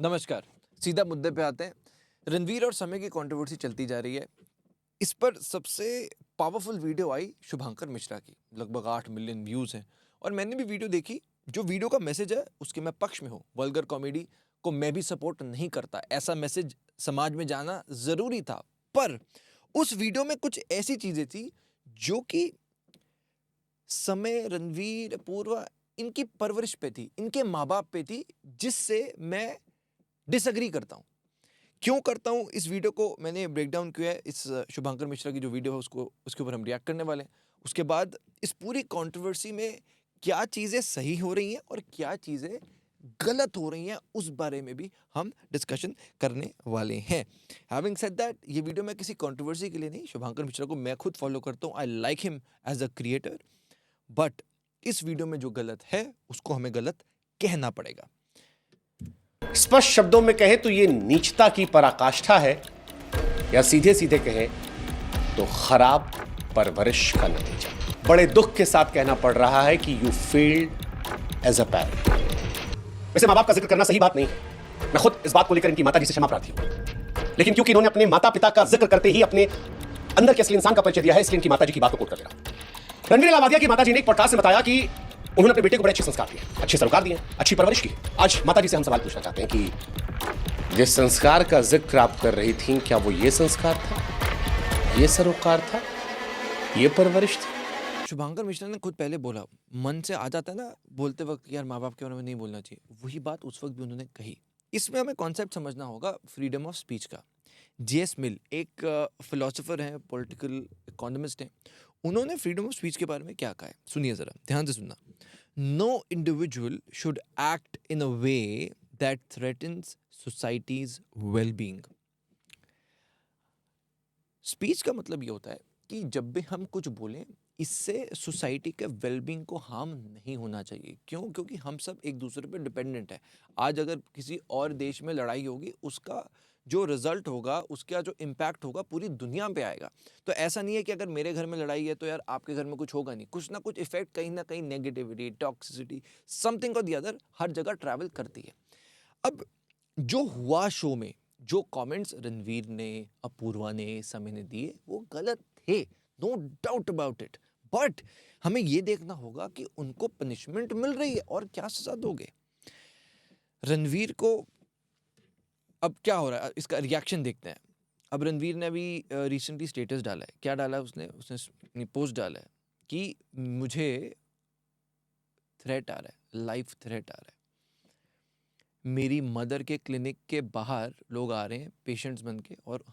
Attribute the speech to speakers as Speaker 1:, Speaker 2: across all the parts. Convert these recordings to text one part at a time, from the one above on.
Speaker 1: नमस्कार। सीधा मुद्दे पे आते हैं। रणवीर और समय की कंट्रोवर्सी चलती जा रही है। इस पर सबसे पावरफुल वीडियो आई शुभांकर मिश्रा की, लगभग 8 मिलियन व्यूज़ हैं और मैंने भी वीडियो देखी। जो वीडियो का मैसेज है उसके मैं पक्ष में हूँ। वल्गर कॉमेडी को मैं भी सपोर्ट नहीं करता। ऐसा मैसेज समाज में जाना ज़रूरी था। पर उस वीडियो में कुछ ऐसी चीज़ें थी जो कि समय, रणवीर, अपूर्वा इनकी परवरिश पे थी, इनके माँ-बाप पे थी, जिससे मैं डिसएग्री करता हूँ। क्यों करता हूँ? इस वीडियो को मैंने ब्रेक डाउन किया है। इस शुभांकर मिश्रा की जो वीडियो है उसके ऊपर हम रिएक्ट करने वाले हैं। उसके बाद इस पूरी कंट्रोवर्सी में क्या चीज़ें सही हो रही हैं और क्या चीज़ें गलत हो रही हैं, उस बारे में भी हम डिस्कशन करने वाले हैं। हैविंग सेड दैट, ये वीडियो मैं किसी कंट्रोवर्सी के लिए नहीं, शुभांकर मिश्रा को मैं खुद फॉलो करता हूँ। I like him as a creator, but इस वीडियो में जो गलत है उसको हमें गलत कहना पड़ेगा।
Speaker 2: स्पष्ट शब्दों में कहे तो ये नीचता की पराकाष्ठा है, या सीधे सीधे कहे तो खराब परवरिश का नतीजा। बड़े दुख के साथ कहना पड़ रहा है कि you failed as a parent. वैसे मां बाप का जिक्र करना सही बात नहीं है। मैं खुद इस बात को लेकर इनकी माता जी से क्षमा प्रार्थी हूं, लेकिन क्योंकि इन्होंने अपने माता पिता का जिक्र करते ही अपने अंदर के असली इंसान का परिचय दिया है, इसलिए इनकी माता जी की बात को कोट कर दे रहा हूं। रणवीर इलाहाबादिया की माता जी ने एक पॉडकास्ट में बताया कि उन्होंने अपने बेटे को बड़े अच्छे संस्कार दिए, अच्छे सरोकार दिए, अच्छी परवरिश की। आज माता जी से हम सवाल पूछना चाहते हैं कि जिस संस्कार का जिक्र आप कर रही थी, क्या वो ये संस्कार था, ये सरोकार था, ये परवरिश थी?
Speaker 1: शुभांकर मिश्रा ने खुद पहले बोला, मन से आ जाता है ना बोलते वक्त, यार माँ बाप के बारे में नहीं बोलना चाहिए। वही बात उस वक्त भी उन्होंने कही। इसमें हमें कॉन्सेप्ट समझना होगा फ्रीडम ऑफ स्पीच का। जेएस मिल एक फिलोसोफर हैं, पॉलिटिकल इकोनॉमिस्ट हैं। उन्होंने फ्रीडम ऑफ स्पीच के बारे में क्या कहा है, सुनिए ज़रा, ध्यान से सुनना। No individual should act in a way that threatens society's well being. Speech का मतलब ये होता है कि जब भी हम कुछ बोलें, इससे सोसाइटी के वेलबींग को हार्म नहीं होना चाहिए। क्यों? क्योंकि हम सब एक दूसरे पे डिपेंडेंट है। आज अगर किसी और देश में लड़ाई होगी, उसका जो रिजल्ट होगा, उसका जो इम्पैक्ट होगा, पूरी दुनिया पे आएगा। तो ऐसा नहीं है कि अगर मेरे घर में लड़ाई है तो यार आपके घर में कुछ होगा नहीं। कुछ ना कुछ इफेक्ट, कहीं ना कहीं नेगेटिविटी, टॉक्सिसिटी, समथिंग और द अदर हर जगह ट्रैवल करती है। अब जो हुआ शो में, जो कमेंट्स रणवीर ने, अपूर्वा ने, समय ने दिए, वो गलत थे, no doubt about it. But हमें ये देखना होगा कि उनको पनिशमेंट मिल रही है और क्या सजा दोगे। रणवीर को अब क्या हो रहा है, इसका रिएक्शन देखते हैं। अब रणवीर ने अभी रिसेंटली स्टेटस डाला है। क्या डाला है उसने अपनी पोस्ट डाला है कि मुझे थ्रेट आ रहा है, लाइफ थ्रेट आ रहा है। मेरी मदर के क्लिनिक के बाहर लोग आ रहे हैं पेशेंट्स बन के, और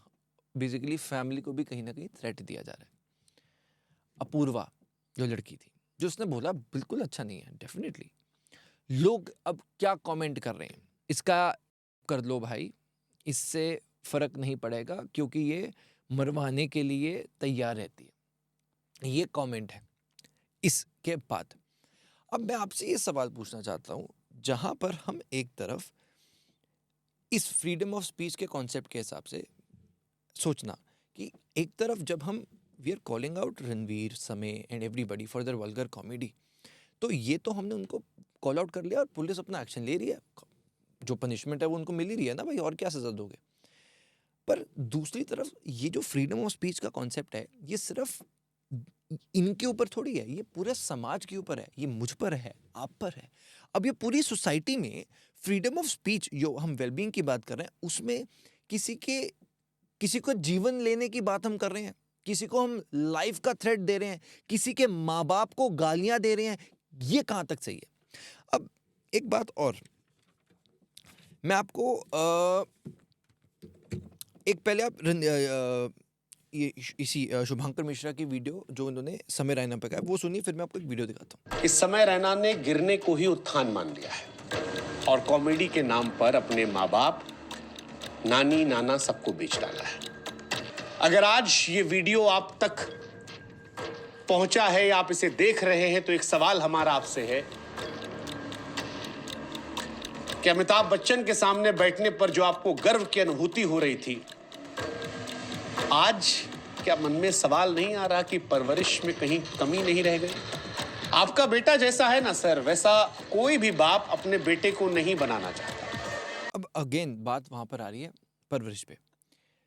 Speaker 1: बेसिकली फैमिली को भी कहीं ना कहीं थ्रेट दिया जा रहा है। अपूर्वा जो लड़की थी, जो उसने बोला बिल्कुल अच्छा नहीं है, डेफिनेटली। लोग अब क्या कमेंट कर रहे हैं, इसका कर लो भाई, इससे फर्क नहीं पड़ेगा, क्योंकि ये मरवाने के लिए तैयार रहती है। ये कमेंट है। इसके बाद अब मैं आपसे ये सवाल पूछना चाहता हूँ, जहां पर हम एक तरफ इस फ्रीडम ऑफ स्पीच के कॉन्सेप्ट के हिसाब से सोचना कि एक तरफ जब हम we are calling out Ranveer, Samay and everybody for their vulgar comedy, तो ये तो हमने उनको कॉल आउट कर लिया और पुलिस अपना एक्शन ले रही है। जो पनिशमेंट है वो उनको मिल ही रही है ना भाई, और क्या सजा दोगे। पर दूसरी तरफ ये जो फ्रीडम ऑफ स्पीच का कॉन्सेप्ट है, ये सिर्फ इनके ऊपर थोड़ी है, ये पूरे समाज के ऊपर है, ये मुझ पर है, आप पर है। अब ये पूरी सोसाइटी में फ्रीडम ऑफ स्पीच, जो हम वेलबींग की बात कर रहे हैं, उसमें किसी को जीवन लेने की बात हम कर रहे हैं, किसी को हम लाइफ का थ्रेट दे रहे हैं, किसी के माँ बाप को गालियां दे रहे हैं। ये कहां तक सही है? अब एक बात और मैं आपको एक पहले आप ये इसी शुभांकर मिश्रा की वीडियो जो उन्होंने समय रैना पे कहा, वो सुनिए, फिर मैं आपको एक वीडियो दिखाता हूँ।
Speaker 2: इस समय रैना ने गिरने को ही उत्थान मान लिया है और कॉमेडी के नाम पर अपने माँ बाप, नानी, नाना सबको बेच डाला है। अगर आज ये वीडियो आप तक पहुंचा है या आप इसे देख रहे हैं, तो एक सवाल हमारा आपसे है कि अमिताभ बच्चन के सामने बैठने पर जो आपको गर्व की अनुभूति हो रही थी, आज क्या मन में सवाल नहीं आ रहा कि परवरिश में कहीं कमी नहीं रह गई? आपका बेटा जैसा है ना सर, वैसा कोई भी बाप अपने बेटे को नहीं बनाना चाहता।
Speaker 1: अब अगेन बात वहाँ पर आ रही है परवरिश पे।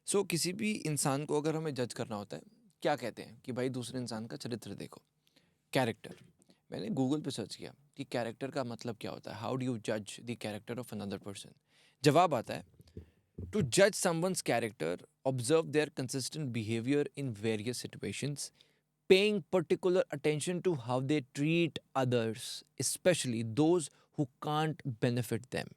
Speaker 1: सो किसी भी इंसान को अगर हमें जज करना होता है, क्या कहते हैं कि भाई दूसरे इंसान का चरित्र देखो, कैरेक्टर। मैंने गूगल पे सर्च किया कि कैरेक्टर का मतलब क्या होता है, हाउ डू यू जज the character of another person. जवाब आता है, to judge someone's character, observe their consistent behavior in various situations, paying particular attention to how they treat others, especially those who can't benefit them,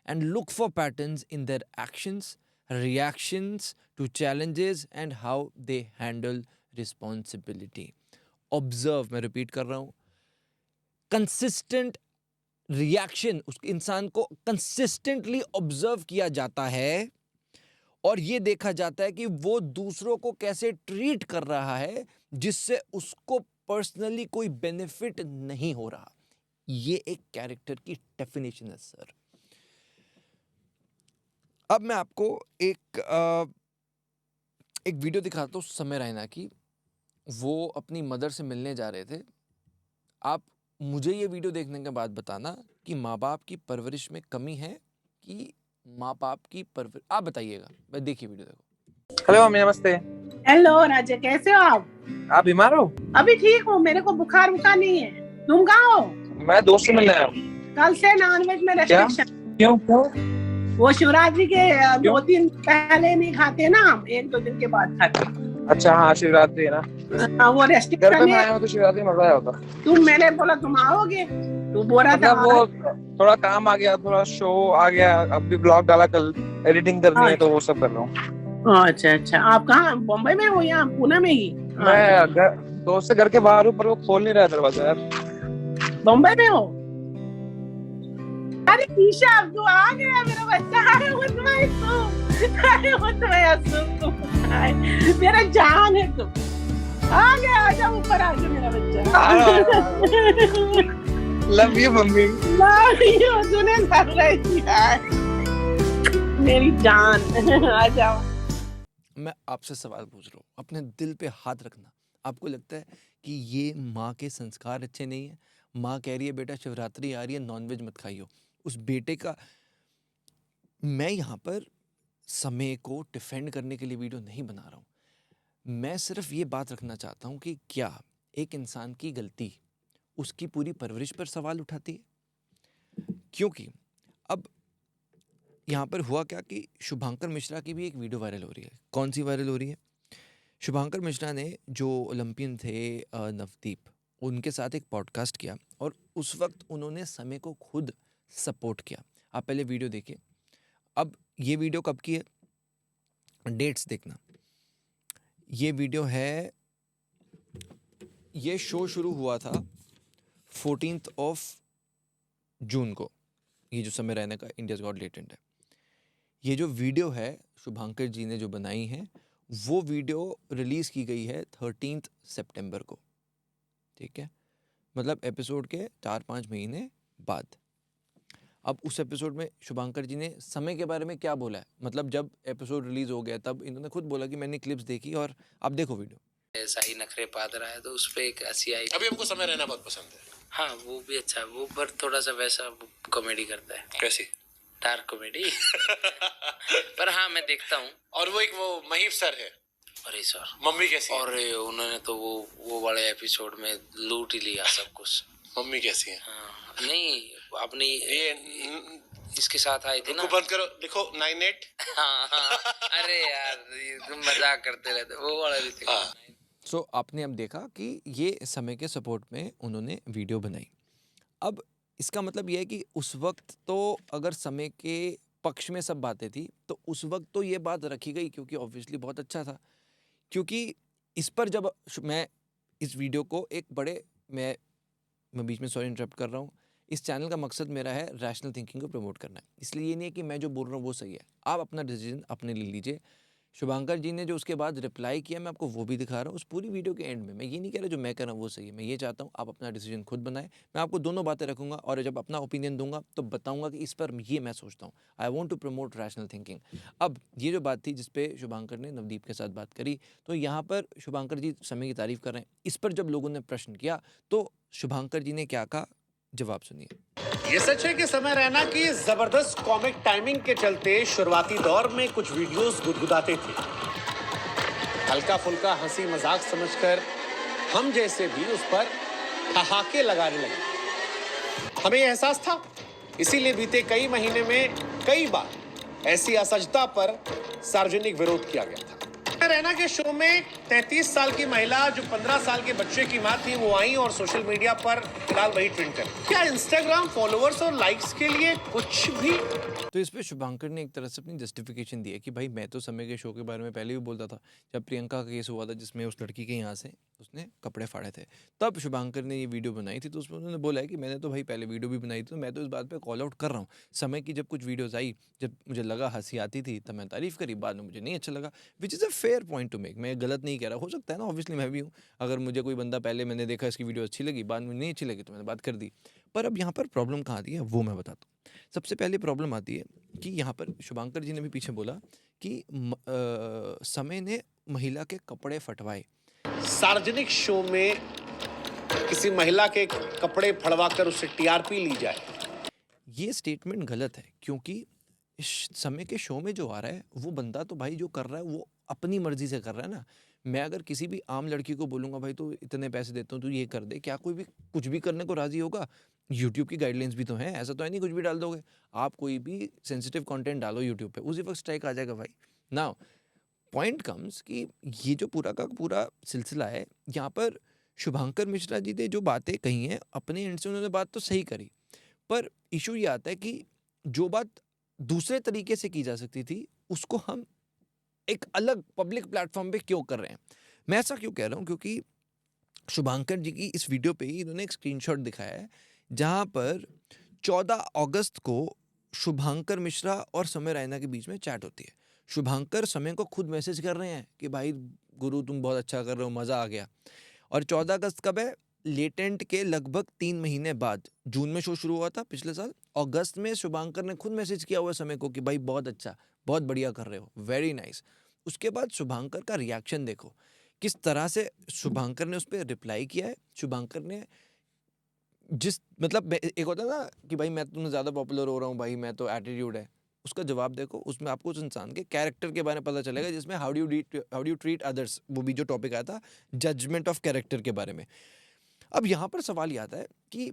Speaker 1: and look for patterns in their actions, reactions to challenges, and how they handle responsibility. Observe, मैं repeat कर रहा हूँ, consistent reaction, उस इंसान को consistently observe किया जाता है और ये देखा जाता है कि वो दूसरों को कैसे ट्रीट कर रहा है जिससे उसको पर्सनली कोई बेनिफिट नहीं हो रहा। ये एक कैरेक्टर की डेफिनेशन है सर। अब मैं आपको एक वीडियो दिखाता हूँ समय रैना की। वो अपनी मदर से मिलने जा रहे थे। आप मुझे ये वीडियो देखने के बाद बताना कि माँ बाप की परवरिश में कमी है कि माँ बाप की परवरिश, आप बताइएगा। देखिए वीडियो देखो।
Speaker 3: हेलो मम्मी, नमस्ते।
Speaker 4: हेलो राजा, कैसे हो आप?
Speaker 3: आप बीमार हो?
Speaker 4: अभी ठीक हूँ, मेरे को बुखार नहीं है। तुम कहाँ हो?
Speaker 3: मैं दोस्त से मिलने आया हूँ।
Speaker 4: कल से नॉनवेज में रेस्ट्रिक्शन।
Speaker 3: क्यों?
Speaker 4: वो शिवरात्रि के 2-3 पहले नहीं खाते ना, हम 1-2 दिन के बाद खाते।
Speaker 3: अच्छा हाँ, शिवरात्रि है ना।
Speaker 4: वो
Speaker 3: घर पे
Speaker 4: रेस्ट्रिक्शन
Speaker 3: मैं
Speaker 4: है।
Speaker 3: आया हूँ तो शिवरात्रि मजा आया होता।
Speaker 4: तुम, मैंने बोला तुम आओगे, तू बोल रहा था।
Speaker 3: मतलब वो थोड़ा काम आ गया, थोड़ा शो आ गया, अब भी ब्लॉग डाला, कल एडिटिंग करनी है तो वो सब कर रहा हूँ।
Speaker 4: अच्छा, आप कहाँ, बम्बई में हो या पुणे में ही?
Speaker 3: मैं दोस्त से घर के बाहर हूँ, पर वो खोल नहीं रहा दरवाजा यार।
Speaker 4: बम्बई में हो? अरे ईशा, अब तू आ गया मेरा बच्चा। अरे मेरा जान है तू। आ गया, आजा ऊपर, आजा मेरा बच्चा।
Speaker 3: Love you mummy.
Speaker 4: Love you, तूने मेरी जान। आ जाओ।
Speaker 1: मैं आपसे सवाल पूछ रहा हूँ, अपने दिल पे हाथ रखना। आपको लगता है कि ये माँ के संस्कार अच्छे नहीं है? माँ कह रही है बेटा शिवरात्रि आ रही है, नॉनवेज मत खाइयो। उस बेटे का, मैं यहाँ पर समय को डिफेंड करने के लिए वीडियो नहीं बना रहा हूँ। मैं सिर्फ ये बात रखना चाहता हूँ कि क्या एक इंसान की गलती उसकी पूरी परवरिश पर सवाल उठाती है? क्योंकि अब यहाँ पर हुआ क्या कि शुभांकर मिश्रा की भी एक वीडियो वायरल हो रही है। कौन सी वायरल हो रही है? शुभांकर मिश्रा ने, जो ओलंपियन थे नवदीप, उनके साथ एक पॉडकास्ट किया और उस वक्त उन्होंने समय को खुद सपोर्ट किया। आप पहले वीडियो देखिए। अब ये वीडियो कब की है, डेट्स देखना। ये वीडियो है, ये शो शुरू हुआ था 14 जून को। ये जो समय रैना का इंडियाज गॉट लेटेंट है, ये जो वीडियो है शुभांकर जी ने जो बनाई है, वो वीडियो रिलीज़ की गई है 13 सितंबर को। ठीक है, मतलब एपिसोड के 4-5 महीने बाद। अब उस एपिसोड में शुभांकर जी ने समय के बारे में क्या बोला है, मतलब जब एपिसोड रिलीज हो गया तब इन्होंने खुद बोला कि मैंने क्लिप्स देखी, और आप देखो वीडियो।
Speaker 5: ऐसा ही नखरे पात रहा है तो उस पे एक हंसी आई।
Speaker 6: अभी हमको समय रहना बहुत पसंद है।
Speaker 5: हाँ, वो भी अच्छा है, वो पर थोड़ा सा वैसा कॉमेडी करता है।
Speaker 6: कैसी?
Speaker 5: Dark comedy. पर हाँ, मैं देखता हूँ।
Speaker 6: और वो एक वो महीप सर है।
Speaker 5: अरे सर,
Speaker 6: मम्मी कैसी है?
Speaker 5: और उन्होंने तो वो बड़े एपिसोड में लूट ही लिया सब कुछ।
Speaker 6: मम्मी कैसी है?
Speaker 5: हाँ, नहीं, अपनी
Speaker 6: ये
Speaker 5: इसके साथ आई थी ना।
Speaker 6: बंद करो, लिखो 98।
Speaker 5: हाँ, अरे यार, तुम मजाक करते रहते, वो वाला भी थे।
Speaker 1: सो आपने अब देखा कि ये समय के सपोर्ट में उन्होंने वीडियो बनाई। अब इसका मतलब ये है कि उस वक्त तो अगर समय के पक्ष में सब बातें थी तो उस वक्त तो ये बात रखी गई क्योंकि ऑब्वियसली बहुत अच्छा था। क्योंकि इस पर जब मैं इस वीडियो को एक बड़े, मैं बीच में सॉरी इंटरप्ट कर रहा हूँ, इस चैनल का मकसद मेरा है रैशनल थिंकिंग को प्रमोट करना है। इसलिए ये नहीं है कि मैं जो बोल रहा हूँ वो सही है, आप अपना डिसीजन अपने ले लीजिए। शुभांकर जी ने जो उसके बाद रिप्लाई किया, मैं आपको वो भी दिखा रहा हूँ उस पूरी वीडियो के एंड में। मैं ये नहीं कह रहा जो मैं कर रहा हूँ वो सही है, मैं ये चाहता हूँ आप अपना डिसीजन खुद बनाएं। मैं आपको दोनों बातें रखूंगा और जब अपना ओपिनियन दूंगा तो बताऊंगा कि इस पर ये मैं सोचता हूँ। I want to promote rational thinking. अब ये जो बात थी जिसपे शुभांकर ने नवदीप के साथ बात करी, तो यहाँ पर शुभांकर जी समय की तारीफ कर रहे हैं। इस पर जब लोगों ने प्रश्न किया तो शुभांकर जी ने क्या कहा, जवाब सुनिए।
Speaker 2: ये सच है कि समय रैना की जबरदस्त कॉमिक टाइमिंग के चलते शुरुआती दौर में कुछ वीडियोस गुदगुदाते थे। हल्का फुल्का हंसी मजाक समझकर हम जैसे भी उस पर ठहाके लगाने लगे। हमें यह एहसास था, इसीलिए बीते कई महीने में कई बार ऐसी असजता पर सार्वजनिक विरोध किया गया था। रैना के शो में 33 साल की महिला जो 15 साल के बच्चे की मां थी वो आई और सोशल मीडिया पर फिलहाल वही ट्रेंड कर। क्या इंस्टाग्राम फॉलोअर्स और लाइक्स के लिए कुछ भी?
Speaker 1: तो इस पे शुभांकर ने एक तरह से अपनी जस्टिफिकेशन दी है कि भाई मैं तो समय के शो के बारे में पहले भी बोलता था। जब प्रियंका का केस हुआ था जिसमें उस लड़की के यहाँ से उसने कपड़े फाड़े थे, तब शुभांकर ने ये वीडियो बनाई थी। तो उसमें उन्होंने बोला है कि मैंने तो भाई पहले वीडियो भी बनाई थी, तो मैं तो इस बात पे कॉल आउट कर रहा हूँ। समय की जब कुछ वीडियोज़ आई, जब मुझे लगा हंसी आती थी तब मैं तारीफ़ करी, बाद में मुझे नहीं अच्छा लगा, which is a fair point two make. मैं गलत नहीं कह रहा, हो सकता है ना, ऑब्वियसली मैं भी हूँ। अगर मुझे कोई बंदा पहले मैंने देखा इसकी वीडियो अच्छी लगी, बाद में नहीं अच्छी लगी तो मैंने बात कर दी। पर अब यहाँ पर प्रॉब्लम कहाँ आती है वो मैं बताता हूँ। सबसे पहले प्रॉब्लम आती है कि यहाँ पर शुभांकर जी ने भी पीछे बोला कि समय ने महिला के कपड़े फटवाए।
Speaker 2: सार्वजनिक शो में किसी महिला के कपड़े फड़वाकर उससे टीआरपी ली जाए,
Speaker 1: ये स्टेटमेंट गलत है, क्योंकि इस समय के शो में जो आ रहा है वो बंदा तो भाई जो कर रहा है वो अपनी मर्जी से कर रहा है ना। मैं अगर किसी भी आम लड़की को बोलूँगा भाई तो इतने पैसे देता हूँ तू ये कर दे, क्या कोई भी कुछ भी करने को राज़ी होगा? यूट्यूब की गाइडलाइंस भी तो हैं, ऐसा तो है नहीं कुछ भी डाल दोगे। आप कोई भी सेंसिटिव कंटेंट डालो यूट्यूब पे, उसी वक्त स्ट्राइक आ जाएगा भाई। नाउ पॉइंट कम्स कि ये जो पूरा का पूरा सिलसिला है, यहाँ पर शुभांकर मिश्रा जी ने जो बातें कही हैं अपने एंड से उन्होंने बात तो सही करी, पर इशू ये आता है कि जो बात दूसरे तरीके से की जा सकती थी उसको हम एक अलग पब्लिक प्लेटफॉर्म पे क्यों कर रहे हैं। मैं ऐसा क्यों कह रहा हूँ, क्योंकि शुभांकर जी की इस वीडियो पे ही इन्होंने एक स्क्रीनशॉट दिखाया है जहाँ पर 14 अगस्त को शुभांकर मिश्रा और समय रैना के बीच में चैट होती है। शुभांकर समय को खुद मैसेज कर रहे हैं कि भाई गुरु तुम बहुत अच्छा कर रहे हो, मज़ा आ गया। और 14 अगस्त कब है? लेटेंट के लगभग 3 महीने बाद। जून में शो शुरू हुआ था पिछले साल, अगस्त में शुभांकर ने खुद मैसेज किया हुआ समय को कि भाई बहुत अच्छा, बहुत बढ़िया कर रहे हो, वेरी नाइस। उसके बाद शुभांकर का रिएक्शन देखो किस तरह से शुभांकर ने उस पर रिप्लाई किया है। शुभांकर ने जिस मतलब एक होता है ना कि भाई मैं तुमसे ज़्यादा पॉपुलर हो रहा हूँ भाई, मैं तो एटीट्यूड है, उसका जवाब देखो। उसमें आपको उस इंसान के कैरेक्टर के बारे में पता चलेगा, जिसमें how do you treat others, वो भी जो टॉपिक आया था जजमेंट ऑफ कैरेक्टर के बारे में। अब यहाँ पर सवाल ये आता है कि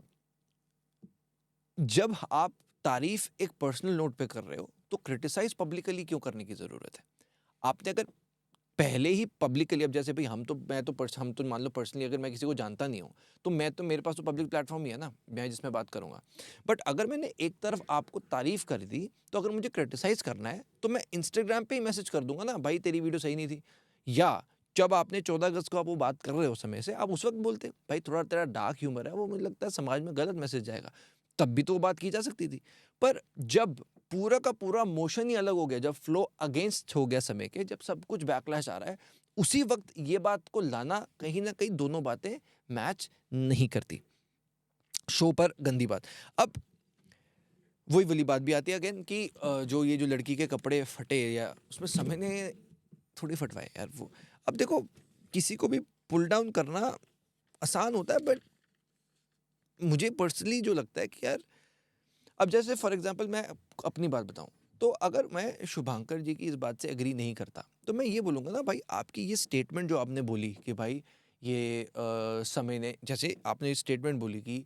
Speaker 1: जब आप तारीफ एक पर्सनल नोट पे कर रहे हो तो क्रिटिसाइज पब्लिकली क्यों करने की ज़रूरत है? आपने अगर पहले ही पब्लिकली, अब जैसे भाई हम तो मान लो पर्सनली अगर मैं किसी को जानता नहीं हूँ तो मेरे पास तो पब्लिक प्लेटफॉर्म ही है ना, मैं जिसमें बात करूँगा। बट अगर मैंने एक तरफ आपको तारीफ़ कर दी तो अगर मुझे क्रिटिसाइज़ करना है तो मैं इंस्टाग्राम पे ही मैसेज कर दूंगा ना, भाई तेरी वीडियो सही नहीं थी। या जब आपने 14 अगस्त को आप वो बात कर रहे हो समय से, आप उस वक्त बोलते भाई थोड़ा तेरा डार्क ह्यूमर है, वो मुझे लगता है समाज में गलत मैसेज जाएगा, तब भी तो वो बात की जा सकती थी। पर जब पूरा का पूरा मोशन ही अलग हो गया, जब फ्लो अगेंस्ट हो गया समय के, जब सब कुछ बैकलैश आ रहा है, उसी वक्त ये बात को लाना कहीं ना कहीं दोनों बातें मैच नहीं करती। शो पर गंदी बात। अब वही वाली बात भी आती है अगेन कि जो ये जो लड़की के कपड़े फटे या उसमें समय ने थोड़ी फटवाए यार वो। अब देखो किसी को भी पुल डाउन करना आसान होता है, बट मुझे पर्सनली जो लगता है कि यार, अब जैसे फॉर एग्जांपल मैं अपनी बात बताऊं तो अगर मैं शुभांकर जी की इस बात से एग्री नहीं करता तो मैं ये बोलूँगा ना भाई, आपकी ये स्टेटमेंट जो आपने बोली कि भाई ये समय ने, जैसे आपने ये स्टेटमेंट बोली कि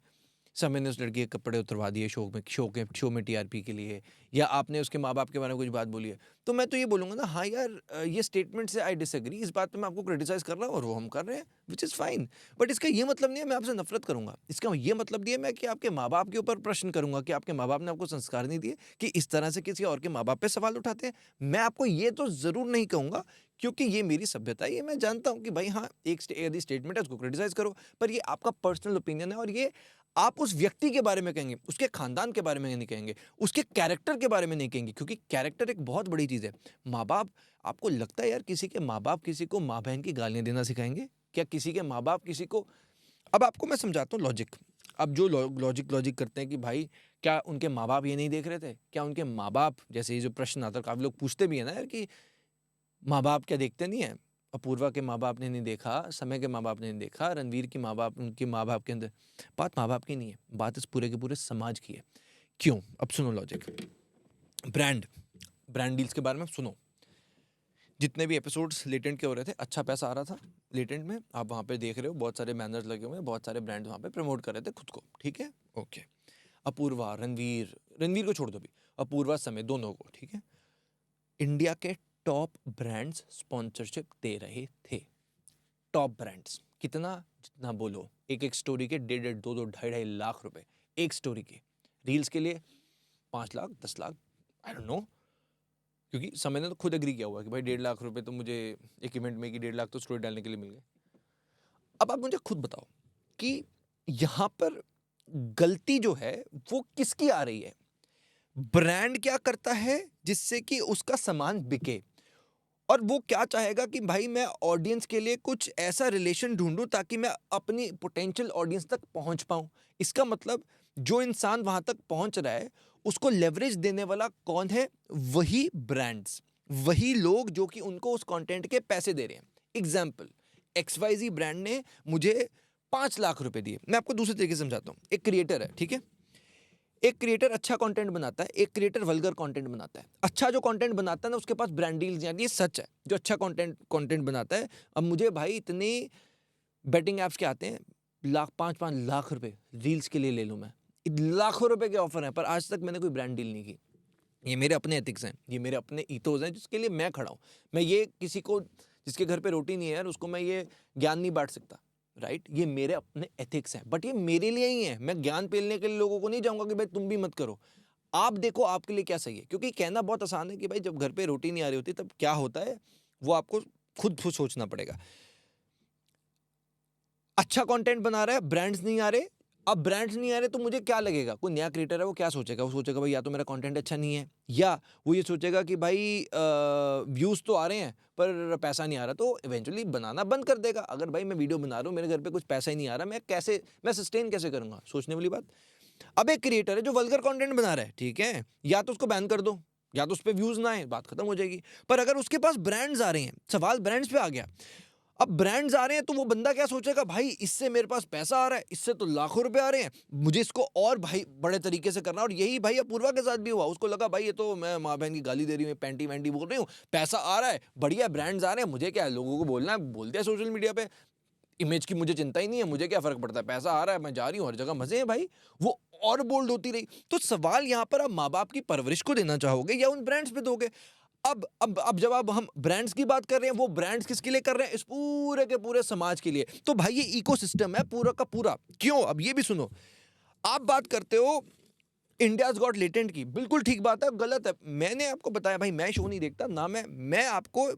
Speaker 1: समय ने उस लड़की के कपड़े उतरवा दिए शो में टीआरपी के लिए, या आपने उसके माँ बाप के बारे में कुछ बात बोली है, तो मैं तो ये बोलूँगा ना हाँ यार ये स्टेटमेंट से आई डिसएग्री, इस बात पे मैं आपको क्रिटिसाइज़ कर रहा हूँ और वो हम कर रहे हैं, विच इज़ फाइन। बट इसका ये मतलब नहीं है मैं आपसे नफरत करूँगा, इसका ये मतलब नहीं है मैं कि आपके माँ बाप के ऊपर प्रश्न करूँगा कि आपके माँ बाप ने आपको संस्कार नहीं दिए कि इस तरह से किसी और के माँ बाप पे सवाल उठाते हैं। मैं आपको ये तो ज़रूर नहीं कहूँगा, क्योंकि ये मेरी सभ्यता है, ये मैं जानता हूँ कि भाई हाँ एक यदि स्टेटमेंट है उसको क्रिटिसाइज़ करो, पर ये आपका पर्सनल ओपिनियन है और ये आप उस व्यक्ति के बारे में कहेंगे, उसके खानदान के बारे में नहीं कहेंगे, उसके कैरेक्टर के बारे में नहीं कहेंगे, क्योंकि कैरेक्टर एक बहुत बड़ी चीज़ है। माँ बाप, आपको लगता है यार किसी के माँ बाप किसी को माँ बहन की गालियाँ देना सिखाएंगे क्या? किसी के माँ बाप किसी को, अब आपको मैं समझाता हूँ लॉजिक। अब जो लॉजिक करते हैं कि भाई क्या उनके माँ बाप ये नहीं देख रहे थे, क्या उनके माँ बाप, जैसे ये जो प्रश्न आता है काफ़ी लोग पूछते भी हैं ना यार कि माँ बाप क्या देखते नहीं है, अपूर्वा के माँ बाप ने नहीं देखा, समय के माँ बाप ने नहीं देखा, रणवीर की माँ बाप, उनके माँ बाप के अंदर। बात माँ बाप की नहीं है, बात इस पूरे के पूरे समाज की है। क्यों? अब सुनो लॉजिक। ब्रांड डील्स के बारे में सुनो। जितने भी एपिसोड्स लेटेंट के हो रहे थे, अच्छा पैसा आ रहा था लेटेंट में। आप वहाँ पे देख रहे हो बहुत सारे बैनर्स लगे हुए हैं, बहुत सारे ब्रांड वहाँ पे प्रमोट कर रहे थे खुद को, ठीक है, ओके। अपूर्वा, रणवीर को छोड़ दो भी, अपूर्वा समय दोनों को, ठीक है, इंडिया के टॉप ब्रांड्स स्पॉन्सरशिप दे रहे थे। टॉप ब्रांड्स कितना? जितना बोलो, एक स्टोरी के 1.5, 2, 2.5 लाख रुपए एक स्टोरी के। रील्स के लिए 5 lakh, 10 lakh, I don't know, क्योंकि समय ने तो खुद एग्री किया हुआ कि भाई 1.5 लाख रुपए तो मुझे एक इवेंट में कि 1.5 लाख तो स्टोरी डालने के लिए मिल गए। अब आप मुझे खुद बताओ कि यहाँ पर गलती जो है वो किसकी आ रही है? ब्रांड क्या करता है जिससे कि उसका सामान बिके, और वो क्या चाहेगा कि भाई मैं ऑडियंस के लिए कुछ ऐसा रिलेशन ढूंढूं ताकि मैं अपनी पोटेंशियल ऑडियंस तक पहुंच पाऊं। इसका मतलब जो इंसान वहां तक पहुंच रहा है उसको लेवरेज देने वाला कौन है? वही ब्रांड्स, वही लोग जो कि उनको उस कंटेंट के पैसे दे रहे हैं। एग्जाम्पल, XYZ ब्रांड ने मुझे 5 लाख रुपए दिए। मैं आपको दूसरे तरीके से समझाता हूँ। एक क्रिएटर है, ठीक है, एक क्रिएटर अच्छा कंटेंट बनाता है, एक क्रिएटर वल्गर कंटेंट बनाता है। अच्छा जो कंटेंट बनाता है ना उसके पास ब्रांड डील्स हैं, ये सच है। जो अच्छा कंटेंट बनाता है, अब मुझे भाई इतने बेटिंग ऐप्स के आते हैं, 5 लाख रुपए रील्स के लिए ले लूँ मैं, लाखों रुपए के ऑफर हैं, पर आज तक मैंने कोई ब्रांड डील नहीं की। ये मेरे अपने एथिक्स हैं, ये मेरे अपने ईथोस हैं जिसके लिए मैं खड़ा हूँ। मैं ये किसी को जिसके घर पे रोटी नहीं है यार उसको मैं ये ज्ञान नहीं बांट सकता, राइट? ये मेरे अपने एथिक्स हैं, बट ये मेरे लिए ही है। मैं ज्ञान पेलने के लिए लोगों को नहीं जाऊंगा कि भाई तुम भी मत करो, आप देखो आपके लिए क्या सही है। क्योंकि कहना बहुत आसान है कि भाई जब घर पे रोटी नहीं आ रही होती तब क्या होता है वो आपको खुद सोचना पड़ेगा। अच्छा कंटेंट बना रहा है, ब्रांड्स नहीं आ रहे। अब ब्रांड्स नहीं आ रहे तो मुझे क्या लगेगा? कोई नया क्रिएटर है वो क्या सोचेगा? वो सोचेगा भाई या तो मेरा कंटेंट अच्छा नहीं है, या वो ये सोचेगा कि भाई व्यूज़ तो आ रहे हैं पर पैसा नहीं आ रहा, तो इवेंचुअली बनाना बंद कर देगा। अगर भाई मैं वीडियो बना रहा हूँ, मेरे घर पे कुछ पैसा ही नहीं आ रहा, मैं सस्टेन कैसे करूँगा? सोचने वाली बात। अब एक क्रिएटर है जो वल्गर कंटेंट बना रहा है, ठीक है, या तो उसको बैन कर दो या तो उस पर व्यूज़ ना आए, बात खत्म हो जाएगी। पर अगर उसके पास ब्रांड्स आ रहे हैं, सवाल ब्रांड्स पे आ गया। अब ब्रांड्स आ रहे हैं तो वो बंदा क्या सोचेगा? भाई इससे मेरे पास पैसा आ रहा है, इससे तो लाखों रुपए आ रहे हैं, मुझे इसको और भाई बड़े तरीके से करना। और यही भाई अपूर्वा के साथ भी हुआ। उसको लगा भाई ये तो मैं माँ बहन की गाली दे रही हूँ, पैंटी वैंटी बोल रही हूँ, पैसा आ रहा है, बढ़िया ब्रांड्स आ रहे हैं, मुझे क्या है, लोगों को बोलना है, बोल दिया सोशल मीडिया पे, इमेज की मुझे चिंता ही नहीं है, मुझे क्या फर्क पड़ता है, पैसा आ रहा है, मैं जा रही हूँ, हर जगह मजे हैं भाई। वो और बोल्ड होती रही। तो सवाल यहाँ पर आप माँ बाप की परवरिश को देना चाहोगे या उन ब्रांड्स पे दोगे? अब जब हम ब्रांड्स की बात कर रहे हैं, वो ब्रांड्स किसके लिए कर रहे हैं? इस पूरे के पूरे समाज के लिए। तो भाई ये इकोसिस्टम है पूरा का पूरा। क्यों? अब ये भी सुनो, आप बात करते हो इंडियाज गॉट लेटेंट की, बिल्कुल ठीक बात है, गलत है। मैंने आपको बताया भाई मैं शो नहीं देखता ना, मैं आपको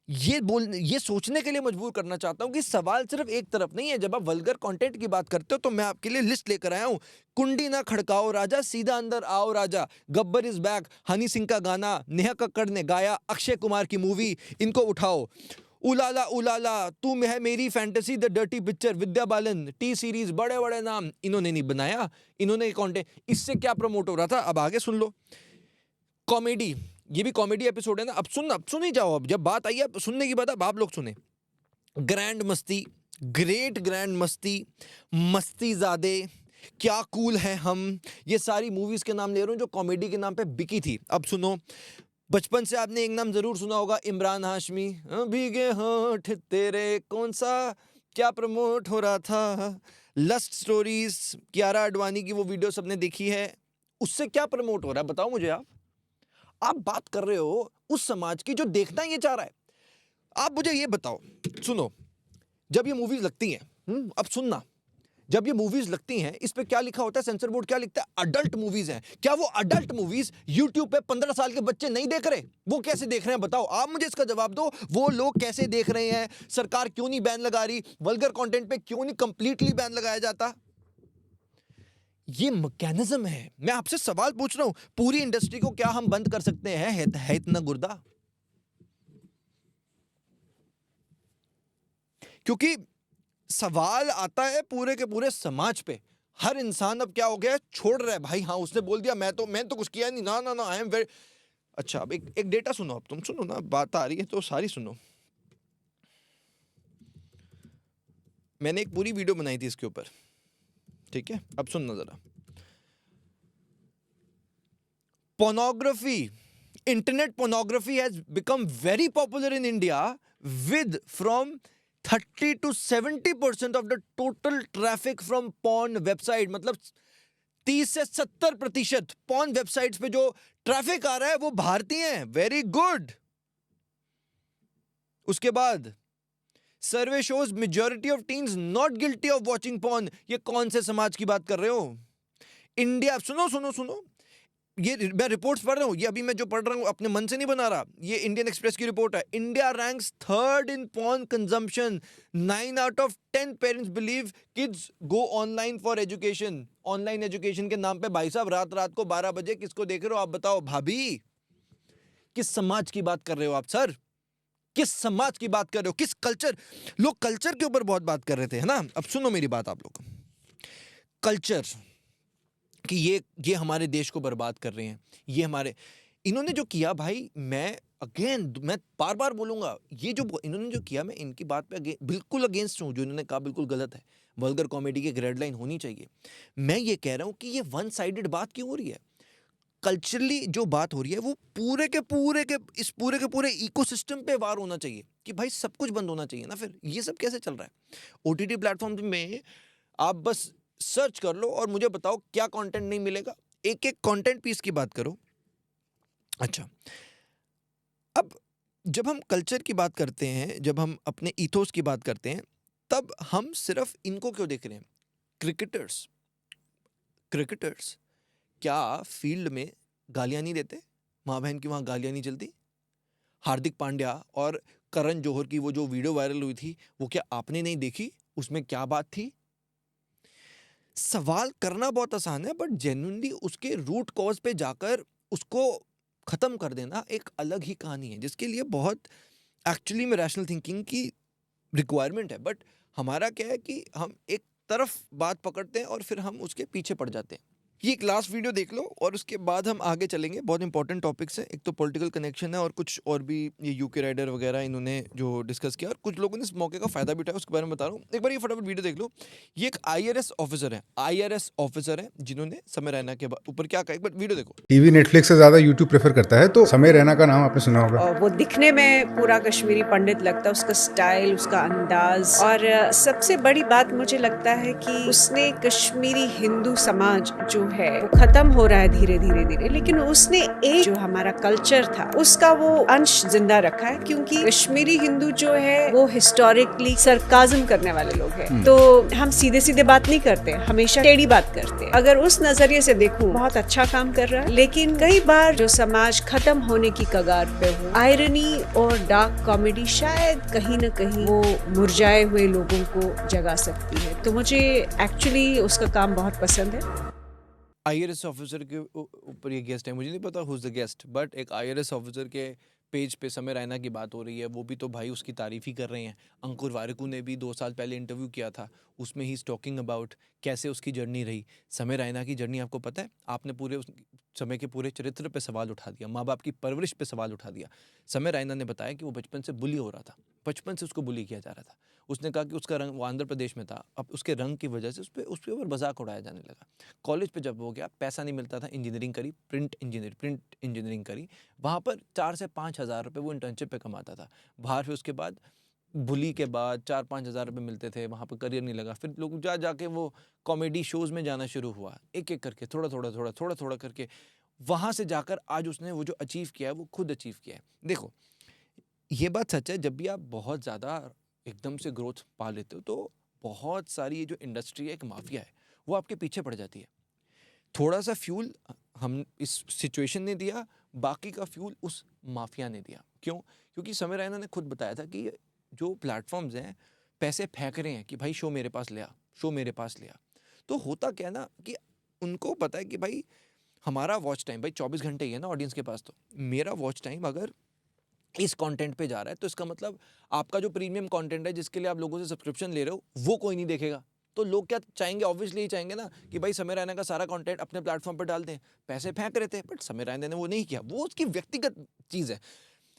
Speaker 1: ये सोचने के लिए मजबूर करना चाहता हूं कि सवाल सिर्फ एक तरफ नहीं है। जब आप वल्गर कंटेंट की बात करते हो तो मैं आपके लिए लिस्ट लेकर आया हूं। कुंडी ना खड़काओ राजा, सीधा अंदर आओ राजा, गब्बर इज बैक, हनी सिंह का गाना, नेहा कक्कड़ ने गाया, अक्षय कुमार की मूवी, इनको उठाओ, उलाला उलाला, तुम है मेरी fantasy, the dirty picture, Vidya Balan, T series, बड़े बड़े नाम इन्होंने नहीं बनाया, इन्होंने कंटेंट। इससे क्या प्रमोट हो रहा था? अब आगे सुन लो। कॉमेडी, ये भी कॉमेडी एपिसोड है ना। अब सुन ही जाओ। अब जब बात आई है सुनने की बात, अब आप लोग सुने। ग्रैंड मस्ती, ग्रेट ग्रैंड मस्ती, मस्ती ज़ादे, क्या कूल है हम, ये सारी मूवीज के नाम ले रहा हूँ जो कॉमेडी के नाम पे बिकी थी। अब सुनो, बचपन से आपने एक नाम जरूर सुना होगा, इमरान हाशमी, भीगे होठ तेरे, कौन सा क्या प्रमोट हो रहा था, लस्ट स्टोरीज, कियारा आडवाणी की वो वीडियो सबने देखी है। उससे क्या प्रमोट हो रहा है बताओ मुझे। आप बात कर रहे हो उस समाज की जो देखना ये चाह रहा है। आप मुझे ये बताओ, सुनो, जब ये मूवीज लगती हैं, अब सुनना, जब ये मूवीज लगती हैं इस पे क्या लिखा होता है? सेंसर बोर्ड क्या लिखता है? अडल्ट मूवीज हैं। क्या वो अडल्ट मूवीज यूट्यूब पे 15 साल के बच्चे नहीं देख रहे? वो कैसे देख रहे हैं बताओ? आप मुझे इसका जवाब दो। वो लोग कैसे देख रहे हैं? सरकार क्यों नहीं बैन लगा रही? वल्गर कंटेंट पे क्यों नहीं कंप्लीटली बैन लगाया जाता? ये मैकेनिज्म है। मैं आपसे सवाल पूछ रहा हूं, पूरी इंडस्ट्री को क्या हम बंद कर सकते हैं? है इतना गुर्दा? क्योंकि सवाल आता है पूरे के पूरे समाज पे। हर इंसान अब क्या हो गया है? छोड़ रहा है भाई। हाँ उसने बोल दिया मैं तो कुछ किया नहीं, ना आई एम वेरी अच्छा। अब एक डेटा सुनो, अब तुम सुनो ना, बात आ रही है तो सारी सुनो। मैंने एक पूरी वीडियो बनाई थी इसके ऊपर, ठीक है, अब सुनना जरा। Pornography, internet pornography has become very popular in India with from 30 to 70% of the total traffic from porn website, मतलब 30 से 70% porn websites पे जो ट्रैफिक आ रहा है वो भारतीय हैं। Very good. उसके बाद survey shows majority of teens not guilty of watching porn। ये कौन से समाज की बात कर रहे हो? इंडिया, सुनो सुनो सुनो, ये मैं रिपोर्ट्स पढ़ रहा हूँ, ये अभी मैं जो पढ़ रहा हूँ अपने मन से नहीं बना रहा, ये इंडियन एक्सप्रेस की रिपोर्ट है। India ranks third in porn consumption. 9 out of 10 parents believe kids go online for education. Online education के नाम पे भाई साहब रात रात को 12 बजे किसको देख रहे हो आप बताओ? भाभी, किस समाज की बात कर रहे हो आप सर? किस समाज की बात कर रहे हो? किस कल्चर? लोग कल्चर के ऊपर बहुत बात कर रहे थे, है ना? अब सुनो मेरी बात आप लोग। कल्चर कि ये हमारे देश को बर्बाद कर रहे हैं, ये हमारे, इन्होंने जो किया भाई, मैं बार बार बोलूंगा, ये जो इन्होंने जो किया, मैं इनकी बात पे बिल्कुल अगेंस्ट हूँ। जो इन्होंने कहा बिल्कुल गलत है, वल्गर कॉमेडी की रेड लाइन होनी चाहिए। मैं ये कह रहा हूँ कि ये वन साइडेड बात क्यों हो रही है? कल्चरली जो बात हो रही है वो पूरे के पूरे इकोसिस्टम पे वार होना चाहिए कि भाई सब कुछ बंद होना चाहिए ना। फिर ये सब कैसे चल रहा है? ओटीटी प्लेटफॉर्म में आप बस सर्च कर लो और मुझे बताओ क्या कंटेंट नहीं मिलेगा। एक एक कंटेंट पीस की बात करो। अच्छा, अब जब हम कल्चर की बात करते हैं, जब हम अपने ईथोस की बात करते हैं, तब हम सिर्फ इनको क्यों देख रहे हैं? क्रिकेटर्स क्या फील्ड में गालियां नहीं देते? माँ बहन की वहां गालियां नहीं चलती? हार्दिक पांड्या और करण जौहर की वो जो वीडियो वायरल हुई थी, वो क्या आपने नहीं देखी? उसमें क्या बात थी? सवाल करना बहुत आसान है, बट जेन्युइनली उसके रूट कॉज पे जाकर उसको खत्म कर देना एक अलग ही कहानी है, जिसके लिए बहुत एक्चुअली में रैशनल थिंकिंग की रिक्वायरमेंट है। बट हमारा क्या है कि हम एक तरफ बात पकड़ते हैं और फिर हम उसके पीछे पड़ जाते हैं। ये एक लास्ट वीडियो देख लो और उसके बाद हम आगे चलेंगे। बहुत इंपॉर्टेंट टॉपिक्स हैं, एक तो पॉलिटिकल कनेक्शन है और कुछ और भी, ये यूके राइडर वगैरह इन्होंने जो डिस्कस किया और कुछ लोगों ने इस मौके का फायदा भी उठाया, उसके बारे में बता रहा हूँ। एक बार ये फटाफट वीडियो देख लो। ये एक IRS ऑफिसर है जिन्होंने समय रैना के ऊपर क्या कहा, एक बार वीडियो देखो।
Speaker 7: टीवी नेटफ्लिक्स से ज्यादा यूट्यूब प्रेफर करता है, तो समय रैना का नाम आपने सुना होगा।
Speaker 8: वो दिखने में पूरा कश्मीरी पंडित लगता है, उसका स्टाइल, उसका अंदाज, और सबसे बड़ी बात मुझे लगता है कि उसने कश्मीरी हिंदू समाज जो है वो खत्म हो रहा है धीरे धीरे, लेकिन उसने एक जो हमारा कल्चर था उसका वो अंश जिंदा रखा है। क्योंकि कश्मीरी हिंदू जो है वो हिस्टोरिकली सरकाज़म करने वाले लोग हैं, तो हम सीधे सीधे बात नहीं करते, हमेशा टेढ़ी बात करते हैं। अगर उस नजरिए से देखूं, बहुत अच्छा काम कर रहा है, लेकिन कई बार जो समाज खत्म होने की कगार पे हो, आयरनी और डार्क कॉमेडी शायद कहीं न कहीं वो मुरझाए हुए लोगों को जगा सकती है। तो मुझे एक्चुअली उसका काम बहुत पसंद है।
Speaker 1: IRS ऑफिसर के ऊपर ये गेस्ट है, मुझे नहीं पता हुज द गेस्ट, बट एक IRS ऑफिसर के पेज पे समय रैना की बात हो रही है। वो भी तो भाई उसकी तारीफ ही कर रहे हैं। अंकुर वारिकू ने भी 2 साल पहले इंटरव्यू किया था, उसमें ही इज टॉकिंग अबाउट कैसे उसकी जर्नी रही। समय रैना की जर्नी आपको पता है? आपने पूरे समय के पूरे चरित्र पे सवाल उठा दिया, माँ बाप की परवरिश पे सवाल उठा दिया। समय रैना ने बताया कि वो बचपन से बुली हो रहा था, बचपन से उसको बुली किया जा रहा था। उसने कहा कि उसका रंग, वो आंध्र प्रदेश में था, अब उसके रंग की वजह से उसके ऊपर मजाक उड़ाया जाने लगा। कॉलेज पे जब हो गया, पैसा नहीं मिलता था, इंजीनियरिंग करी, प्रिंट इंजीनियरिंग करी, वहाँ पर 4 से 5 हज़ार रुपये वो इंटर्नशिप पे कमाता था। बाहर फिर उसके बाद बुली के बाद 4-5 हज़ार रुपये मिलते थे, वहाँ पर करियर नहीं लगा। फिर लोग जाके वो कॉमेडी शोज़ में जाना शुरू हुआ, एक एक करके थोड़ा करके वहाँ से जाकर आज उसने वो जो अचीव किया है वो खुद अचीव किया है। देखो, ये बात सच है, जब भी आप बहुत ज़्यादा एकदम से ग्रोथ पा लेते हो तो बहुत सारी ये जो इंडस्ट्री है, एक माफिया है, वो आपके पीछे पड़ जाती है। थोड़ा सा फ्यूल हम इस सिचुएशन ने दिया, बाकी का फ्यूल उस माफिया ने दिया। क्यों? क्योंकि समय रैना ने खुद बताया था कि जो प्लेटफॉर्म्स हैं पैसे फेंक रहे हैं कि भाई शो मेरे पास ले आ। तो होता क्या ना कि उनको पता है कि भाई हमारा वॉच टाइम भाई 24 घंटे ही है ना ऑडियंस के पास, तो मेरा वॉच टाइम अगर इस कंटेंट पे जा रहा है तो इसका मतलब आपका जो प्रीमियम कंटेंट है जिसके लिए आप लोगों से सब्सक्रिप्शन ले रहे हो वो कोई नहीं देखेगा। तो लोग क्या चाहेंगे? ऑब्वियसली ये चाहेंगे ना कि भाई समय रैना का सारा कंटेंट अपने प्लेटफॉर्म पर डाल दें। पैसे फेंक रहे थे, बट समय रैना ने वो नहीं किया, वो उसकी व्यक्तिगत चीज़ है।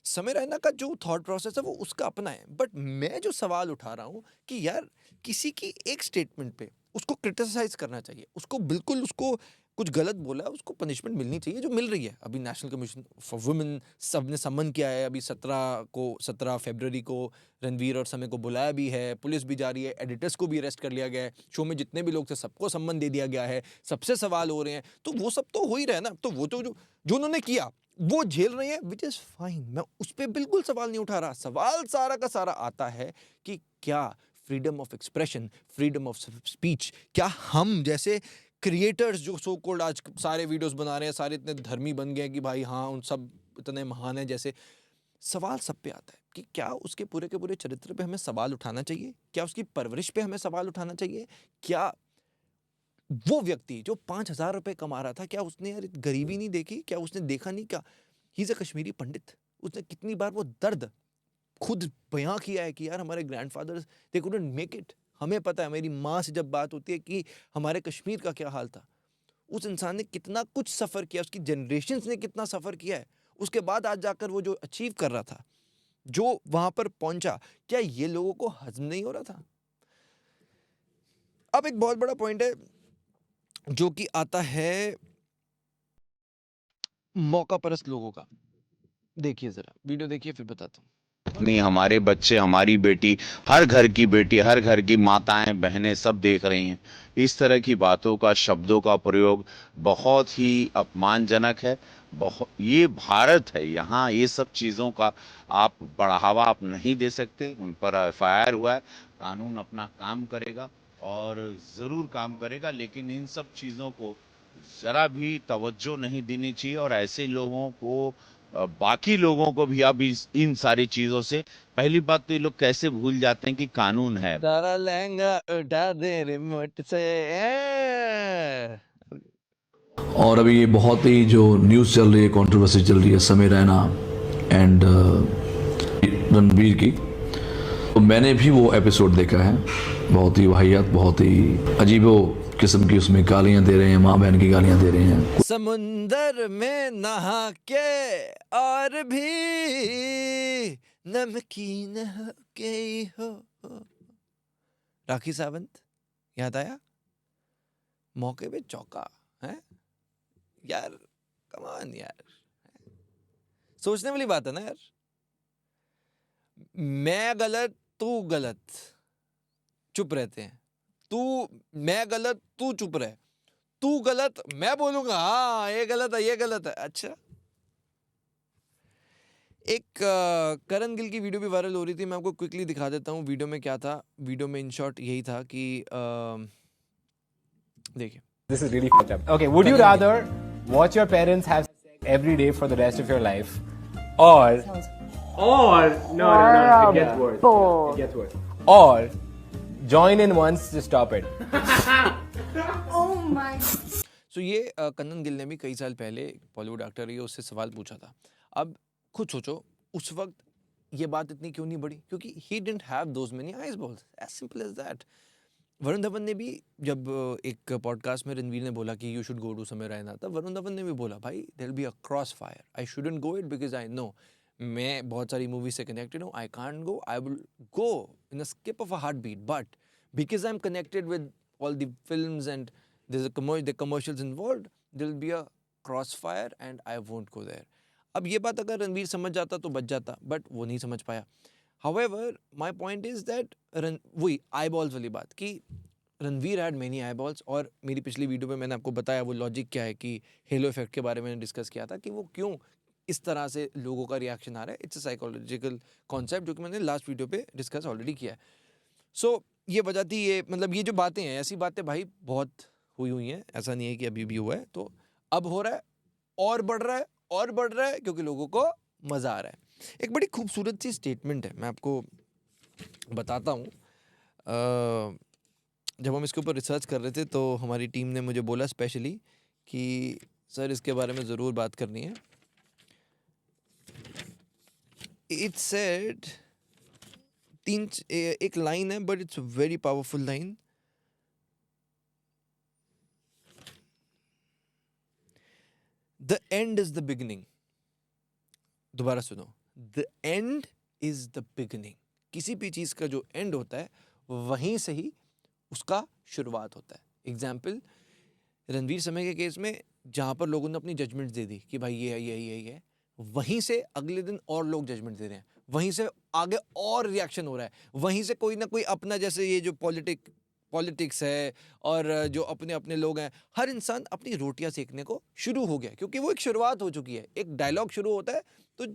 Speaker 1: समय रैना का जो थॉट प्रोसेस है वो उसका अपना है, बट मैं जो सवाल उठा रहा हूँ कि यार किसी की एक स्टेटमेंट पे उसको क्रिटिसाइज करना चाहिए, उसको बिल्कुल उसको कुछ गलत बोला है, उसको पनिशमेंट मिलनी चाहिए जो मिल रही है। अभी नेशनल कमीशन फॉर वुमेन सब ने समन किया है, अभी 17 फरवरी को रणवीर और समय को बुलाया भी है, पुलिस भी जा रही है, एडिटर्स को भी अरेस्ट कर लिया गया है, शो में जितने भी लोग थे सबको सम्मन दे दिया गया है, सबसे सवाल हो रहे हैं, तो वो सब तो हो ही रहा है ना। तो वो तो जो उन्होंने किया वो झेल रहे हैं, विच इज फाइन, मैं उस पर बिल्कुल सवाल नहीं उठा रहा। सवाल सारा का सारा आता है कि क्या freedom of expression, freedom of speech, क्या हम जैसे क्रिएटर्स जो सो कॉल्ड आज सारे वीडियोस बना रहे हैं, सारे इतने धर्मी बन गए कि भाई हाँ उन सब इतने महान हैं, जैसे सवाल सब पे आता है कि क्या उसके पूरे के पूरे चरित्र पे हमें सवाल उठाना चाहिए, क्या उसकी परवरिश पे हमें सवाल उठाना चाहिए, क्या वो व्यक्ति जो 5,000 रुपए कमा रहा था, क्या उसने यार गरीबी नहीं देखी, क्या उसने देखा नहीं, क्या ही इज अ कश्मीरी पंडित, उसने कितनी बार वो दर्द खुद बयां किया है कि यार हमारे grandfathers they couldn't make it. हमें पता है, मेरी माँ से जब बात होती है कि हमारे कश्मीर का क्या हाल था, उस इंसान ने कितना कुछ सफ़र किया, उसकी जनरेशन्स ने कितना सफ़र किया है, उसके बाद आज जाकर वो जो अचीव कर रहा था, जो वहां पर पहुंचा, क्या ये लोगों को हजम नहीं हो रहा था? अब एक बहुत बड़ा पॉइंट है जो कि आता है मौका परस्त लोगों का। देखिए जरा वीडियो देखिए फिर बताता हूँ।
Speaker 9: नहीं, हमारे बच्चे, हमारी बेटी, हर घर की बेटी, हर घर की माताएं बहनें सब देख रही हैं। इस तरह की बातों का, शब्दों का प्रयोग बहुत ही अपमानजनक है। बहुत, ये भारत है, यहाँ ये सब चीज़ों का आप बढ़ावा आप नहीं दे सकते। उन पर एफआईआर हुआ है, कानून अपना काम करेगा और ज़रूर काम करेगा, लेकिन इन सब चीज़ों को ज़रा भी तवज्जो नहीं देनी चाहिए। और ऐसे लोगों को, बाकी लोगों को भी अब इन सारी चीजों से, पहली बात तो ये लोग कैसे भूल जाते हैं कि कानून है।
Speaker 1: तारा लहंगा उठा दे रिमोट से।
Speaker 10: और अभी ये बहुत ही जो न्यूज़ चल रही है, कंट्रोवर्सी चल रही है समय रैना एंड रणवीर की, तो मैंने भी वो एपिसोड देखा है। बहुत ही वाहियात, बहुत ही अजीबो किस्म की उसमें गालियां दे रहे हैं, माँ बहन की गालियां दे रहे हैं।
Speaker 1: समुंदर में नहा के और भी नमकीन हो गई हो। राखी सावंत याद आया? मौके पे चौका है यार, कमान यार, सोचने वाली बात है ना यार। मैं गलत तू गलत, चुप रहते हैं। मैं गलत तू चुप रहे, तू गलत मैं बोलूंगा हाँ ये गलत है, ये गलत है। अच्छा, एक करण गिल की वीडियो भी वायरल हो रही थी, मैं आपको क्विकली दिखा देता हूँ वीडियो में क्या था। वीडियो में इन शॉर्ट यही था कि देखिए,
Speaker 11: This is really fucked up. Okay, would you rather watch your parents have sex every day for the rest of your life, or no, it gets worse. It gets worse. Or join in once to stop it.
Speaker 1: सो ये करण गिल ने भी कई साल पहले, Bollywood actor है, उससे सवाल पूछा था। अब खुद सोचो उस वक्त ये बात इतनी क्यों नहीं बढ़ी, क्योंकि he didn't have those many eyes balls, as simple as that. Varun Dhawan ने भी जब एक पॉडकास्ट में रणवीर ने बोला कि यू शुड गो टू समय रैना, तब वरुण धवन ने भी बोला भाई there will be a cross fire, I shouldn't go it because I know, मैं बहुत सारी मूवी से कनेक्टेड हूँ, I can't go, I will go in a skip of a heart beat, but because I am connected with all the films and the commercials involved, there will be a crossfire and I won't go there. अब ये बात अगर रणवीर समझ जाता तो बच जाता, but वो नहीं समझ पाया। However, my point is that वही आई बॉल्स वाली बात कि Ranveer had many I balls, और मेरी पिछली वीडियो में मैंने आपको बताया वो लॉजिक क्या है कि हेलो इफेक्ट के बारे में डिस्कस किया था कि वो क्यों इस तरह से लोगों का रिएक्शन आ रहा है। इट्स अ साइकोलॉजिकल कॉन्सेप्ट जो कि मैंने लास्ट वीडियो पे डिस्कस ऑलरेडी किया है। सो ये वजह थी, ये मतलब ये जो बातें हैं, ऐसी बातें भाई बहुत हुई हैं, ऐसा नहीं है कि अभी भी हुआ है, तो अब हो रहा है और बढ़ रहा है और बढ़ रहा है क्योंकि लोगों को मज़ा आ रहा है। एक बड़ी खूबसूरत सी स्टेटमेंट है, मैं आपको बताता हूँ। जब हम इसके ऊपर रिसर्च कर रहे थे तो हमारी टीम ने मुझे बोला स्पेशली कि सर इसके बारे में ज़रूर बात करनी है। इट्स सेड, एक लाइन है but it's very powerful line. The end is the beginning. दोबारा सुनो, the end is the beginning. किसी भी चीज़ का जो एंड होता है वहीं से ही उसका शुरुआत होता है। एग्जाम्पल, रणवीर समय के केस में जहाँ पर लोगों ने अपनी जजमेंट दे दी कि भाई ये है, ये है, वहीं से अगले दिन और लोग जजमेंट दे रहे हैं, वहीं से आगे और रिएक्शन हो रहा है, वहीं से कोई ना कोई अपना, जैसे ये जो पॉलिटिक्स है और जो अपने अपने लोग हैं, हर इंसान अपनी रोटियां सेकने को शुरू हो गया, क्योंकि वो एक शुरुआत हो चुकी है। एक डायलॉग शुरू होता है तो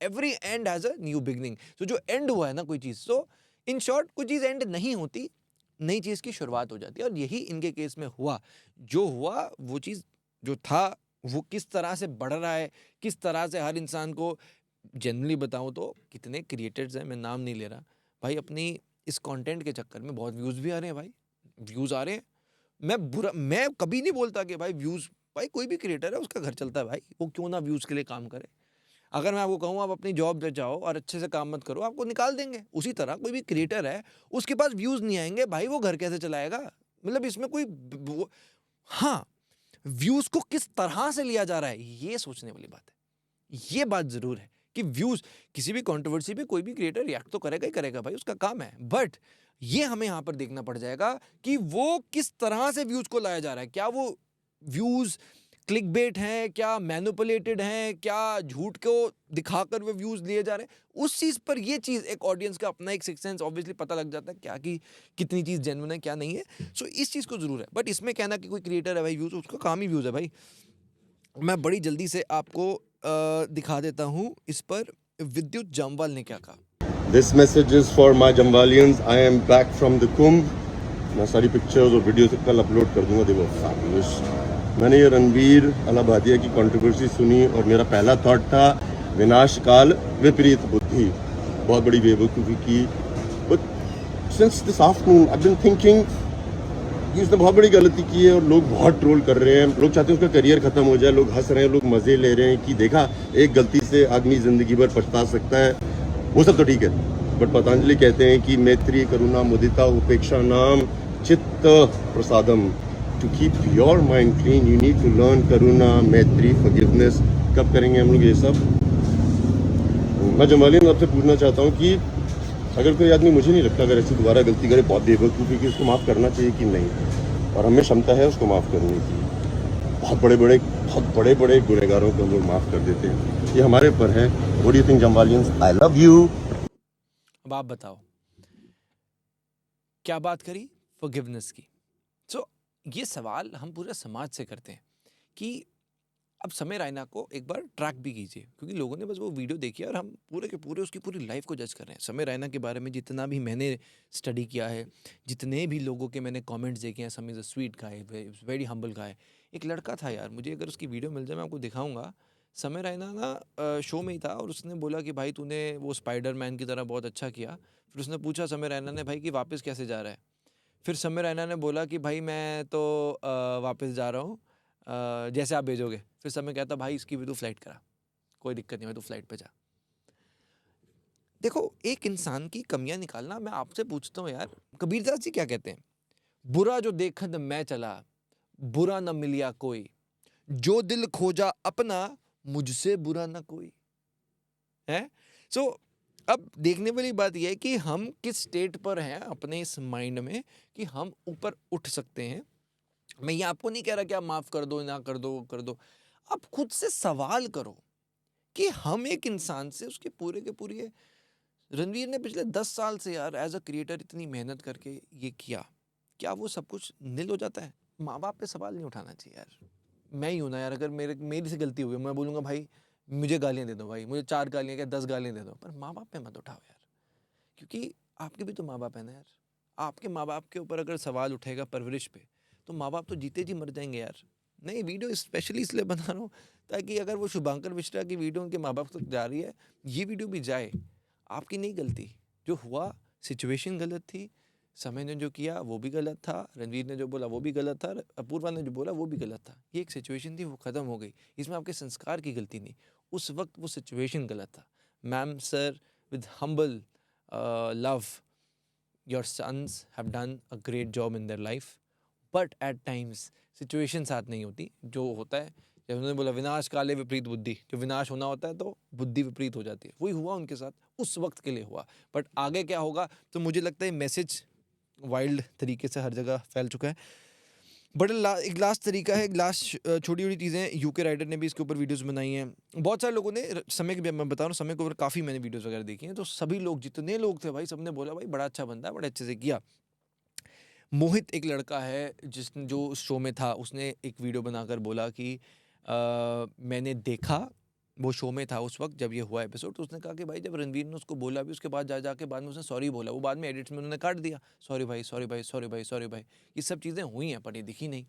Speaker 1: every and has a new beginning. तो जो एंड हुआ है ना कोई चीज़, तो इन शॉर्ट कोई चीज़ एंड नहीं होती, नई चीज़ की शुरुआत हो जाती है। और यही इनके केस में हुआ। जो हुआ वो चीज़ जो था वो किस तरह से बढ़ रहा है, किस तरह से हर इंसान को, जनरली बताऊं तो कितने क्रिएटर्स हैं, मैं नाम नहीं ले रहा भाई, अपनी इस कंटेंट के चक्कर में बहुत व्यूज़ भी आ रहे हैं भाई, व्यूज़ आ रहे हैं। मैं कभी नहीं बोलता कि भाई व्यूज़, भाई कोई भी क्रिएटर है उसका घर चलता है भाई, वो क्यों ना व्यूज़ के लिए काम करे। अगर मैं आपको कहूँ आप अपनी जॉब पे जाओ और अच्छे से काम मत करो, आपको निकाल देंगे। उसी तरह कोई भी क्रिएटर है, उसके पास व्यूज़ नहीं आएंगे भाई, वो घर कैसे चलाएगा। मतलब इसमें कोई हाँ, व्यूज़ को किस तरह से लिया जा रहा है ये सोचने वाली बात है। ये बात ज़रूर है कि व्यूज़, किसी भी कंट्रोवर्सी पे कोई भी क्रिएटर रिएक्ट तो करेगा ही करेगा भाई, उसका काम है। बट ये हमें यहाँ पर देखना पड़ जाएगा कि वो किस तरह से व्यूज़ को लाया जा रहा है। क्या वो व्यूज़ क्लिकबेट हैं, क्या मैनिपुलेटेड हैं, क्या झूठ को दिखाकर वो व्यूज़ लिए जा रहे हैं, उस चीज़ पर ये चीज़ एक ऑडियंस का अपना एक सिक्स सेंस ऑब्वियसली पता लग जाता है क्या कि कितनी चीज़ जेन्युइन है क्या नहीं है। सो इस चीज़ को ज़रूर है। बट इसमें कहना कि कोई क्रिएटर है भाई व्यूज़, उसका काम ही व्यूज़ है भाई। मैं बड़ी जल्दी से आपको दिखा देता हूँ इस पर विद्युत जामवाल ने क्या कहा।
Speaker 12: This message is for my Jamwalians, I am back from the Kumbh. मैं सारी पिक्चर्स और वीडियोस कल अपलोड कर दूंगा, देखो फैबुलस। मैंने ये रणवीर अलाहाबादिया की कंट्रोवर्सी सुनी और मेरा पहला थॉट था विनाश काल विपरीत बुद्धि, बहुत बड़ी बेवकूफ़ी की। But since this afternoon I been thinking कि उसने बहुत बड़ी गलती की है और लोग बहुत ट्रोल कर रहे हैं। लोग चाहते हैं उसका करियर खत्म हो जाए, लोग हंस रहे हैं, लोग मज़े ले रहे हैं कि देखा एक गलती से आदमी ज़िंदगी भर पछता सकता है। वो सब तो ठीक है, बट पतंजलि कहते हैं कि मैत्री करुणा मुदिता उपेक्षा नाम चित्त प्रसादम। To keep your mind clean you need to learn करुणा, मैत्री, फॉरगिवनेस। कब करेंगे हम लोग ये सब? मैं जमालियन आपसे पूछना चाहता हूँ कि अगर कोई आदमी, मुझे नहीं लगता अगर ऐसी दोबारा गलती करे बहुत बेवकूफ़ी की, उसको माफ़ करना चाहिए कि नहीं? और हमें क्षमता है उसको माफ़ करने की। बहुत बड़े बड़े गुनहगारों को हम लोग माफ़ कर देते हैं, ये हमारे ऊपर है। What do you think Jamwalians? I love you.
Speaker 1: अब आप बताओ क्या बात करी फॉरगिवनेस की। सो ये सवाल हम पूरे समाज से करते हैं कि अब समय रैना को एक बार ट्रैक भी कीजिए, क्योंकि लोगों ने बस वो वीडियो देखी और हम पूरे के पूरे उसकी पूरी लाइफ को जज कर रहे हैं। समय रैना के बारे में जितना भी मैंने स्टडी किया है, जितने भी लोगों के मैंने कमेंट्स देखे हैं, सम is a sweet guy, very humble गाय। एक लड़का था यार, मुझे अगर उसकी वीडियो मिल जाए मैं आपको दिखाऊंगा। समय रैना ना शो में ही था और उसने बोला कि भाई तूने वो स्पाइडरमैन की तरह बहुत अच्छा किया। फिर उसने पूछा समय रैना ने भाई कि वापस कैसे जा रहा है। फिर समय रैना ने बोला कि भाई मैं तो वापस जा रहा हूँ जैसे आप भेजोगे। फिर समय कहता भाई इसकी भी तो फ्लाइट करा, कोई दिक्कत नहीं, मैं तो फ्लाइट पे जा। देखो एक इंसान की कमियां निकालना, मैं आपसे पूछता हूँ यार, कबीरदास जी क्या कहते हैं? बुरा जो देखन मैं चला, बुरा न मिलिया कोई, जो दिल खोजा अपना, मुझसे बुरा न कोई है। सो अब देखने वाली बात यह है कि हम किस स्टेट पर हैं अपने इस माइंड में कि हम ऊपर उठ सकते हैं। मैं ये आपको नहीं कह रहा कि आप माफ़ कर दो, ना कर दो, कर दो। आप खुद से सवाल करो कि हम एक इंसान से उसके पूरे के पूरे, रणवीर ने पिछले 10 साल से यार एज अ क्रिएटर इतनी मेहनत करके ये किया, क्या वो सब कुछ निल हो जाता है? माँ बाप पे सवाल नहीं उठाना चाहिए यार। मैं ही हूँ ना यार, अगर मेरी से गलती हुई मैं बोलूँगा भाई मुझे गालियाँ दे दो, भाई मुझे 4 गालियाँ क्या 10 गालियाँ दे दो, पर माँ बाप पे मत उठाओ यार, क्योंकि आपके भी तो माँ बाप है ना यार। आपके माँ बाप के ऊपर अगर सवाल उठेगा परवरिश पे, तो माँ बाप तो जीते जी मर जाएंगे यार। नहीं, वीडियो स्पेशली इसलिए बना रहा हूँ ताकि अगर वो शुभांकर मिश्रा की वीडियो उनके माँ बाप तक जा रही है, ये वीडियो भी जाए। आपकी नहीं गलती, जो हुआ सिचुएशन गलत थी, समय ने जो किया वो भी गलत था, रणवीर ने जो बोला वो भी गलत था, अपूर्वा ने जो बोला वो भी गलत था। ये एक सिचुएशन थी, वो ख़त्म हो गई, इसमें आपके संस्कार की गलती नहीं, उस वक्त वो सिचुएशन गलत था। Ma'am sir with humble love, your sons have done a great job in their life, but at times situation साथ नहीं होती। जो होता है जब उन्होंने बोला विनाश काले विपरीत बुद्धि, जब विनाश होना होता है तो बुद्धि विपरीत हो जाती है, वही हुआ उनके साथ, उस वक्त के लिए हुआ। बट आगे क्या होगा, तो मुझे लगता है मैसेज वाइल्ड तरीके से हर जगह फैल चुका है। बट एक लास्ट तरीका है, एक लास्ट छोटी छोटी चीज़ें, यूके राइडर ने भी इसके ऊपर वीडियोस बनाई हैं, बहुत सारे लोगों ने, समय के, मैं बता रहा हूँ, समय के ऊपर काफ़ी मैंने वीडियोस वगैरह देखी हैं, तो सभी लोग, जितने लोग थे भाई, सबने बोला भाई बड़ा अच्छा बंदा है, बड़े अच्छे से किया। मोहित एक लड़का है जो उस शो में था, उसने एक वीडियो बनाकर बोला कि मैंने देखा, वो शो में था उस वक्त जब ये हुआ एपिसोड, तो उसने कहा कि भाई जब रणवीर ने उसको बोला भी, उसके बाद जाके बाद में उसने सॉरी बोला, वो बाद में एडिट्स में उन्होंने काट दिया, सॉरी भाई सॉरी भाई सॉरी भाई सॉरी भाई, ये सब चीज़ें हुई हैं पर ये दिखी नहीं।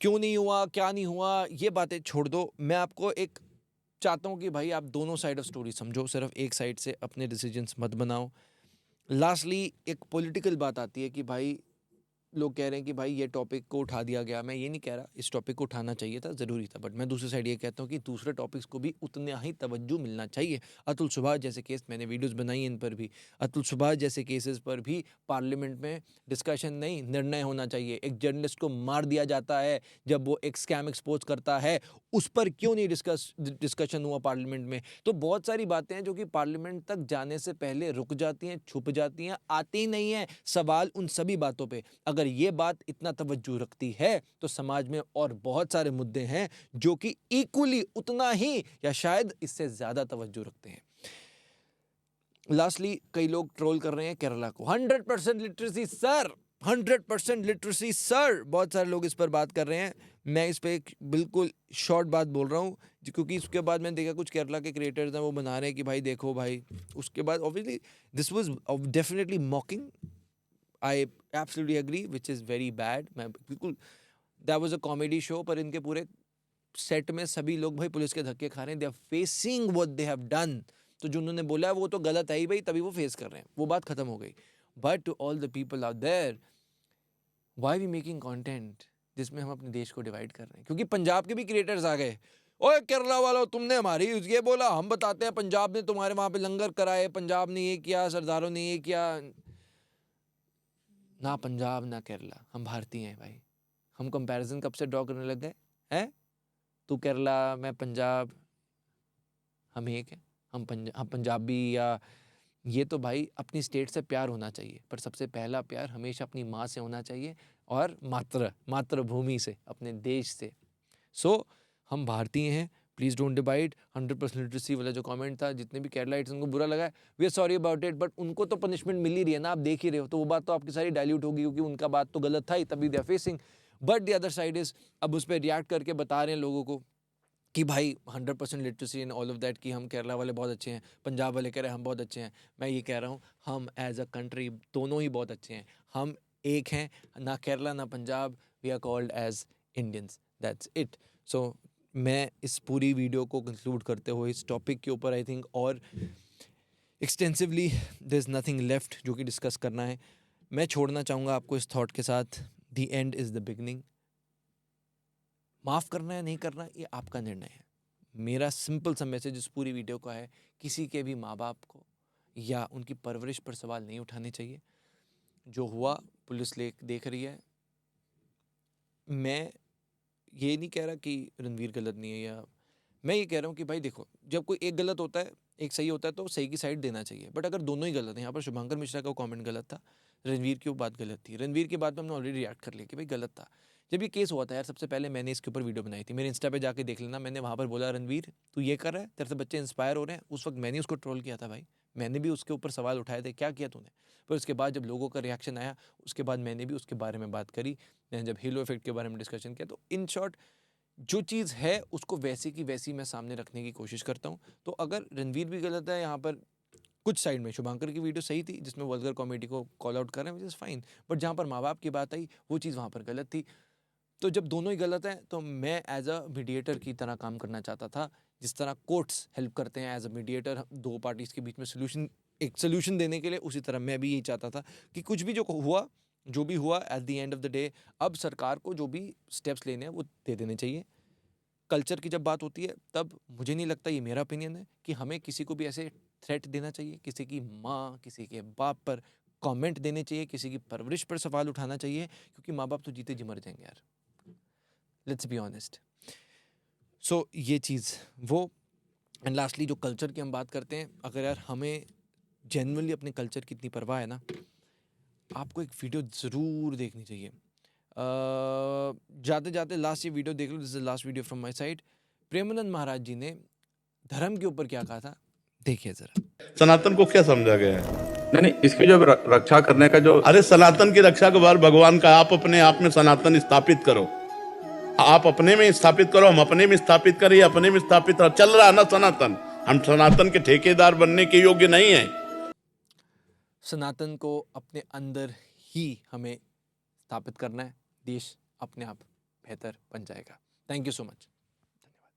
Speaker 1: क्यों नहीं हुआ, क्या नहीं हुआ, ये बातें छोड़ दो। मैं आपको एक चाहता हूँ कि भाई आप दोनों साइड ऑफ स्टोरी समझो, सिर्फ एक साइड से अपने डिसीजंस मत बनाओ। लास्टली एक पॉलिटिकल बात आती है कि भाई लोग कह रहे हैं कि भाई ये टॉपिक को उठा दिया गया, मैं ये नहीं कह रहा इस टॉपिक को उठाना चाहिए था, ज़रूरी था, बट मैं दूसरी साइड ये कहता हूँ कि दूसरे टॉपिक्स को भी उतना ही तवज्जो मिलना चाहिए। अतुल सुभाष जैसे केस, मैंने वीडियोस बनाई इन पर भी, अतुल सुभाष जैसे केसेस पर भी पार्लियामेंट में डिस्कशन नहीं, निर्णय होना चाहिए। एक जर्नलिस्ट को मार दिया जाता है जब वो एक स्कैम एक्सपोज करता है, उस पर क्यों नहीं डिस्कशन हुआ पार्लियामेंट में? तो बहुत सारी बातें हैं जो कि पार्लियामेंट तक जाने से पहले रुक जाती हैं, छुप जाती हैं, आती ही नहीं है सवाल उन सभी बातों पे। अगर ये बात इतना तवज्जो रखती है तो समाज में और बहुत सारे मुद्दे हैं जो कि इक्वली उतना ही या शायद इससे ज्यादा तवज्जो रखते हैं। लास्टली कई लोग ट्रोल कर रहे हैं केरला को, 100% लिटरेसी सर, 100% लिटरेसी सर, बहुत सारे लोग इस पर बात कर रहे हैं। मैं इस पर एक बिल्कुल शॉर्ट बात बोल रहा हूँ, क्योंकि इसके बाद मैंने देखा कुछ केरला के क्रिएटर्स हैं वो बना रहे हैं कि भाई देखो भाई, उसके बाद obviously this was definitely mocking, I absolutely agree, which is very bad. मैं बिल्कुल, that was a comedy show, पर इनके पूरे सेट में सभी लोग भाई पुलिस के धक्के खा रहे हैं, they are facing what they have done. तो जो उन्होंने बोला है वो तो गलत है ही भाई, तभी वो फेस कर रहे हैं, वो बात खत्म हो गई। But to all the people out there, why we making content जिसमें हम अपने देश को डिवाइड कर रहे हैं? क्योंकि पंजाब के भी क्रिएटर्स आ गए, ओए केरला वालों तुमने हमारी ये बोला, हम बताते हैं पंजाब ने तुम्हारे वहाँ पे लंगर कराए, पंजाब ने ये किया, सरदारों ने ये किया। ना पंजाब ना केरला, हम भारतीय हैं भाई। हम कंपैरिजन कब से ड्रॉ करने लग गए हैं? तू केरला, मैं पंजाब, हम एक हैं, हम पंजाबी, या ये तो भाई अपनी स्टेट से प्यार होना चाहिए, पर सबसे पहला प्यार हमेशा अपनी माँ से होना चाहिए और मातृभूमि से, अपने देश से। सो हम भारतीय हैं, प्लीज़ डोंट डिवाइड। 100% लिटरेसी वाला जो कमेंट था, जितने भी केरलाइट्स उनको बुरा लगा है, we are sorry about it, but उनको तो पनिशमेंट मिल ही रही है ना, आप देख ही रहे हो, तो वो बात तो आपकी सारी डाइल्यूट होगी, क्योंकि उनका बात तो गलत था ही, तभी they are facing. But the other side is, अब उस पर रिएक्ट करके बता रहे हैं लोगों को कि भाई 100% literacy and all of that, कि हम केरला वाले बहुत अच्छे हैं, पंजाब वाले कह रहे हैं हम बहुत अच्छे हैं। मैं ये कह रहा हूँ हम एज अ कंट्री दोनों ही बहुत अच्छे हैं, हम एक हैं, ना केरला ना Punjab, we are called as Indians, that's it. So मैं इस पूरी वीडियो को कंक्लूड करते हुए इस टॉपिक के ऊपर आई थिंक और extensively there is nothing left जो कि डिस्कस करना है। मैं छोड़ना चाहूँगा आपको इस थॉट के साथ, the end is the beginning. माफ़ करना है नहीं करना ये आपका निर्णय है। मेरा सिंपल सा मैसेज इस पूरी वीडियो का है, किसी के भी माँ बाप को या उनकी परवरिश पर सवाल नहीं उठाने चाहिए। जो हुआ पुलिस देख रही है। मैं ये नहीं कह रहा कि रणवीर गलत नहीं है, या मैं ये कह रहा हूँ कि भाई देखो, जब कोई एक गलत होता है एक सही होता है तो सही की साइड देना चाहिए। बट अगर दोनों ही गलत हैं, यहाँ पर शुभंकर मिश्रा का कमेंट गलत था, रणवीर की वो बात गलत थी। रणवीर की बात पर हमने ऑलरेडी रिएक्ट कर लिया कि भाई गलत था। जब ये केस हुआ था यार, सबसे पहले मैंने इसके ऊपर वीडियो बनाई थी, मेरे इंस्टा पे जाके देख लेना, मैंने वहाँ पर बोला रणवीर तू ये कर रहा है, तेरे से बच्चे इंस्पायर हो रहे हैं। उस वक्त मैंने उसको ट्रोल किया था भाई, मैंने भी उसके ऊपर सवाल उठाए थे, क्या किया तूने। पर उसके बाद जब लोगों का रिएक्शन आया, उसके बाद मैंने भी उसके बारे में बात करी, मैंने जब हेलो इफेक्ट के बारे में डिस्कशन किया। तो इन शॉर्ट जो चीज़ है उसको वैसी की वैसी मैं सामने रखने की कोशिश करता हूँ। तो अगर रणवीर भी गलत है यहाँ पर कुछ साइड में, शुभंकर की वीडियो सही थी जिसमें वल्गर कॉमेडी को कॉल आउट कर रहे हैं, विच इज़ फाइन, बट जहाँ पर माँ बाप की बात आई वो चीज़ वहाँ पर गलत थी। तो जब दोनों ही गलत हैं तो मैं एज अ मीडिएटर की तरह काम करना चाहता था, जिस तरह कोर्ट्स हेल्प करते हैं एज अ मीडिएटर दो पार्टीज़ के बीच में एक सोल्यूशन देने के लिए, उसी तरह मैं भी यही चाहता था कि कुछ भी जो भी हुआ at the end of the day, अब सरकार को जो भी स्टेप्स लेने हैं वो दे देने चाहिए। कल्चर की जब बात होती है तब मुझे नहीं लगता, ये मेरा ओपिनियन है, कि हमें किसी को भी ऐसे थ्रेट देना चाहिए, किसी की माँ किसी के बाप पर कमेंट देने चाहिए, किसी की परवरिश पर सवाल उठाना चाहिए, क्योंकि माँ बाप तो जीते जी मर जाएंगे यार, लेट्स बी ऑनेस्ट। सो ये चीज़ वो। एंड लास्टली जो कल्चर की हम बात करते हैं, अगर यार हमें जेन्युइनली अपने कल्चर की इतनी परवाह है ना, आपको एक वीडियो ज़रूर देखनी चाहिए। जाते जाते लास्ट ये वीडियो देख लो, this is last video from my side. Premanand Maharaj ji ने धर्म के ऊपर क्या कहा था, देखिए जरा।
Speaker 13: सनातन को क्या समझा गया है? नहीं, इसकी जो रक्षा करने का जो, अरे सनातन की रक्षा के बाद भगवान का, आप अपने आप में सनातन स्थापित करो, आप अपने में स्थापित करो, हम अपने में स्थापित करें, अपने में स्थापित चल रहा है ना सनातन। हम सनातन के ठेकेदार बनने के योग्य नहीं है।
Speaker 1: सनातन को अपने अंदर ही हमें स्थापित करना है, देश अपने आप बेहतर बन जाएगा। Thank you so much.